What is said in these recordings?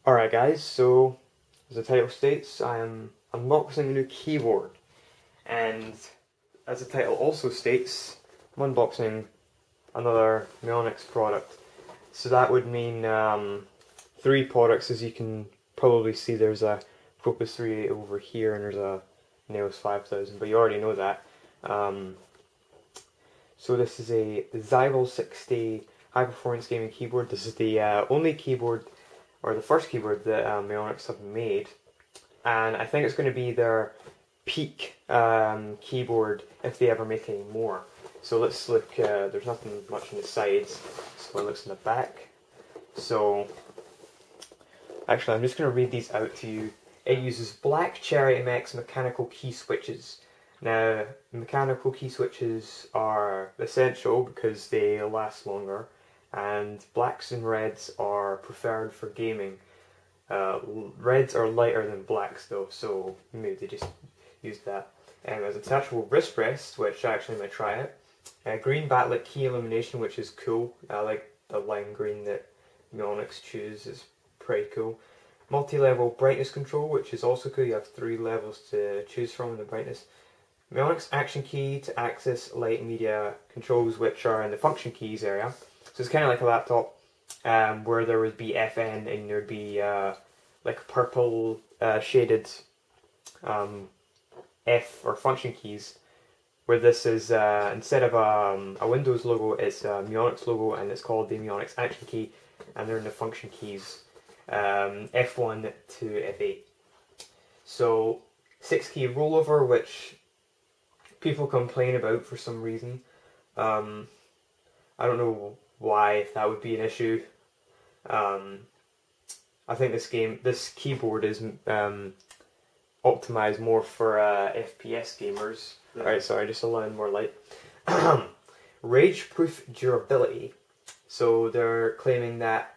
Alright guys, so as the title states, I am unboxing a new keyboard, and as the title also states, I'm unboxing another Mionix product. So that would mean three products. As you can probably see, there's a Focus 3.8 over here and there's a Nails 5000, but you already know that. So this is a Zibal 60 high performance gaming keyboard. This is the only keyboard, or the first keyboard that Mionix have made, and I think it's going to be their peak keyboard if they ever make any more. So let's look, there's nothing much on the sides, so it looks in the back. So actually I'm just going to read these out to you. It uses Black Cherry MX mechanical key switches. Now, mechanical key switches are essential because they last longer, and blacks and reds are preferred for gaming. Reds are lighter than blacks though, so maybe they just use that. There's a detachable wrist rest, which I actually might try it. Green backlit key illumination, which is cool. I like the lime green that Mionix choose, it's pretty cool. Multi-level brightness control, which is also cool. You have 3 levels to choose from in the brightness. Mionix action key to access light media controls, which are in the function keys area. So it's kind of like a laptop, where there would be FN and there would be like purple shaded F or function keys. Where this is, instead of a Windows logo, it's a Mionix logo, and it's called the Mionix action key, and they're in the function keys, F1 to F8. So 6-key rollover, which people complain about for some reason. I don't know why that would be an issue. I think this keyboard is optimized more for FPS gamers. Alright, sorry, just allowing more light. Rage-proof durability. So they're claiming that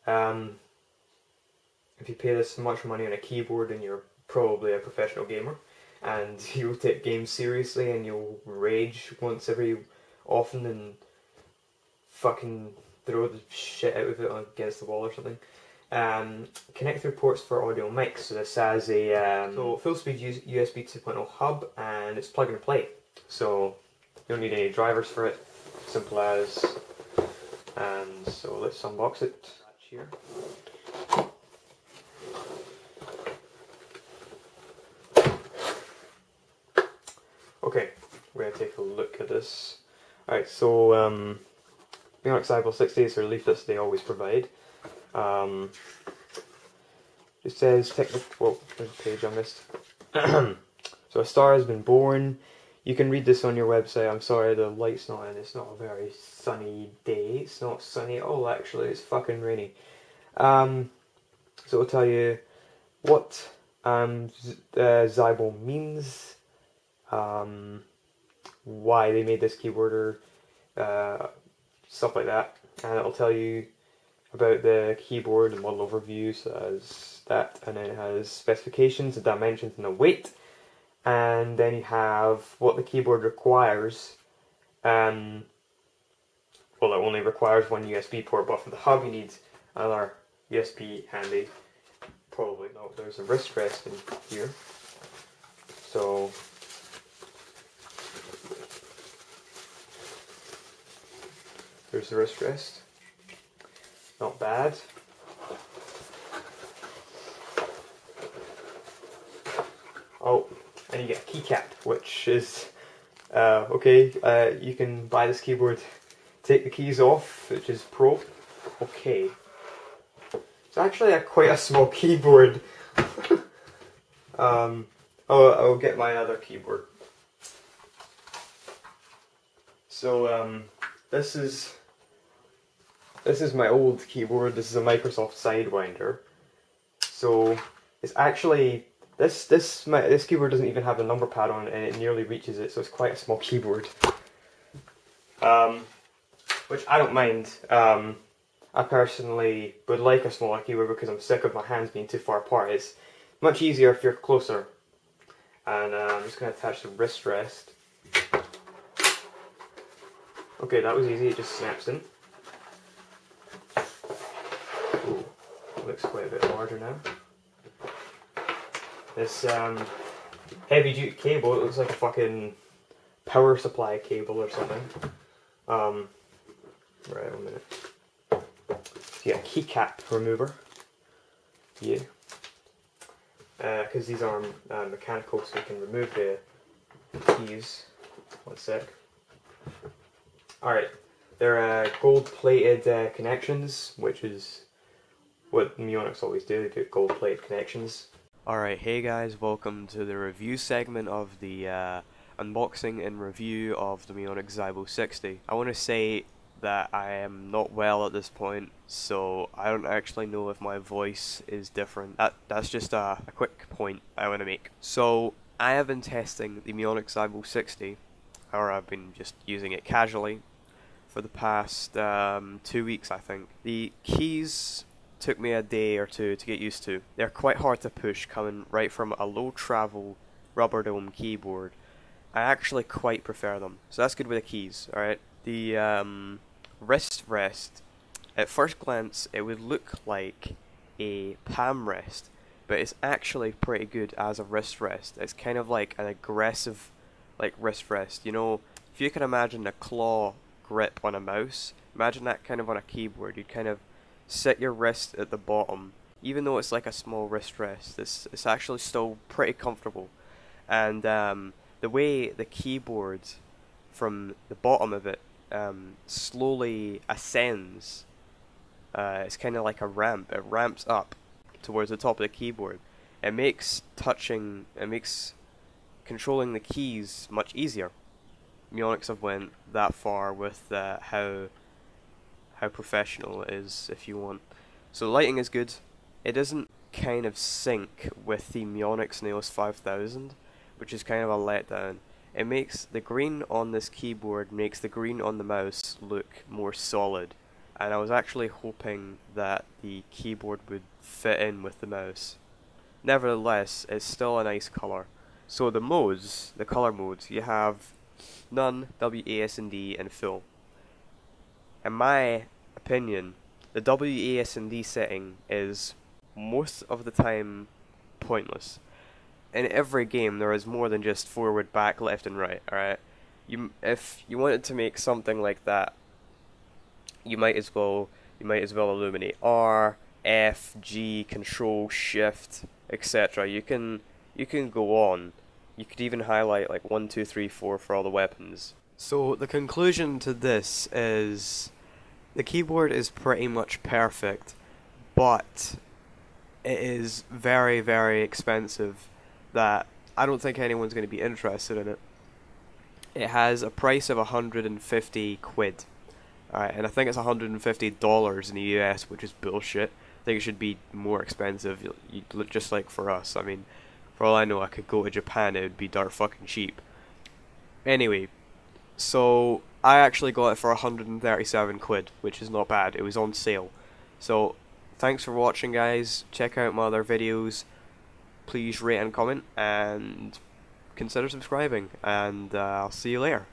if you pay this much money on a keyboard, then you're probably a professional gamer, and you'll take games seriously, and you'll rage once every often and fucking throw the shit out of it against the wall or something. Connector ports for audio mics. So this has a full speed USB 2.0 hub, and it's plug and play. So you don't need any drivers for it. Simple as. And so let's unbox it here. Okay, we're going to take a look at this. Alright, so Mionix Zibal 60 is their leaflets they always provide. It says well, there's a page I missed. So a star has been born. You can read this on your website. I'm sorry the light's not in. It's not a very sunny day. It's not sunny at all, actually. It's fucking rainy. So it'll tell you what Zibal means, why they made this keyboard, or stuff like that, and it'll tell you about the keyboard and model overview. So it has that, and then it has specifications, the dimensions, and the weight, and then you have what the keyboard requires. Well, it only requires one USB port, but for the hub you need another USB handy. Probably no, there's a wrist rest in here. So there's the wrist rest. Not bad. Oh, and you get a keycap, which is okay. You can buy this keyboard, take the keys off, which is pro. Okay, it's actually quite a small keyboard. I'll get my other keyboard. So this is my old keyboard. This is a Microsoft Sidewinder. So it's actually this keyboard doesn't even have a number pad on it, and it nearly reaches it. So it's quite a small keyboard, which I don't mind. I personally would like a smaller keyboard because I'm sick of my hands being too far apart. It's much easier if you're closer. And I'm just going to attach the wrist rest. Okay, that was easy. It just snaps in. Ooh. looks quite a bit larger now. This heavy duty cable, it looks like a fucking power supply cable or something. Right, 1 minute. So you got a keycap remover. Yeah. Because these are mechanical, so you can remove the keys. 1 sec. Alright, they're gold-plated connections, which is what Mionix always do. They do gold-plated connections. Alright, hey guys, welcome to the review segment of the unboxing and review of the Mionix Zibal 60. I want to say that I am not well at this point, so I don't actually know if my voice is different. That's just a quick point I want to make. So, I have been testing the Mionix Zibal 60, or I've been just using it casually, for the past 2 weeks, I think. The keys took me a day or two to get used to. They're quite hard to push, coming right from a low travel rubber dome keyboard. I actually quite prefer them, so that's good with the keys, alright? The wrist rest, at first glance it would look like a palm rest, but it's actually pretty good as a wrist rest. It's kind of like an aggressive wrist rest, you know, if you can imagine a claw grip on a mouse, imagine that kind of on a keyboard. You'd kind of set your wrist at the bottom, even though it's like a small wrist rest, it's actually still pretty comfortable. And the way the keyboard from the bottom of it slowly ascends, it's kind of like a ramp. It ramps up towards the top of the keyboard. It makes controlling the keys much easier. Mionix have went that far with how professional it is, if you want. So the lighting is good. It doesn't kind of sync with the Mionix Nails 5000, which is kind of a letdown. It makes the green on this keyboard makes the green on the mouse look more solid, and I was actually hoping that the keyboard would fit in with the mouse. Nevertheless, it's still a nice color. So the modes, the color modes, you have none, WASD, and full. In my opinion, the WASD setting is most of the time pointless. In every game there is more than just forward, back, left and right, alright? If you wanted to make something like that, you might as well illuminate R, F, G, Control, Shift, etc. You can go on. You could even highlight like 1, 2, 3, 4 for all the weapons. So the conclusion to this is the keyboard is pretty much perfect, but it is very, very expensive that I don't think anyone's going to be interested in it. It has a price of 150 quid. Alright, and I think it's $150 in the US, which is bullshit. I think it should be more expensive, just like for us. I mean, for all I know, I could go to Japan, it would be dark fucking cheap. Anyway, so I actually got it for 137 quid, which is not bad. It was on sale. So, thanks for watching, guys. Check out my other videos. Please rate and comment, and consider subscribing. And I'll see you later.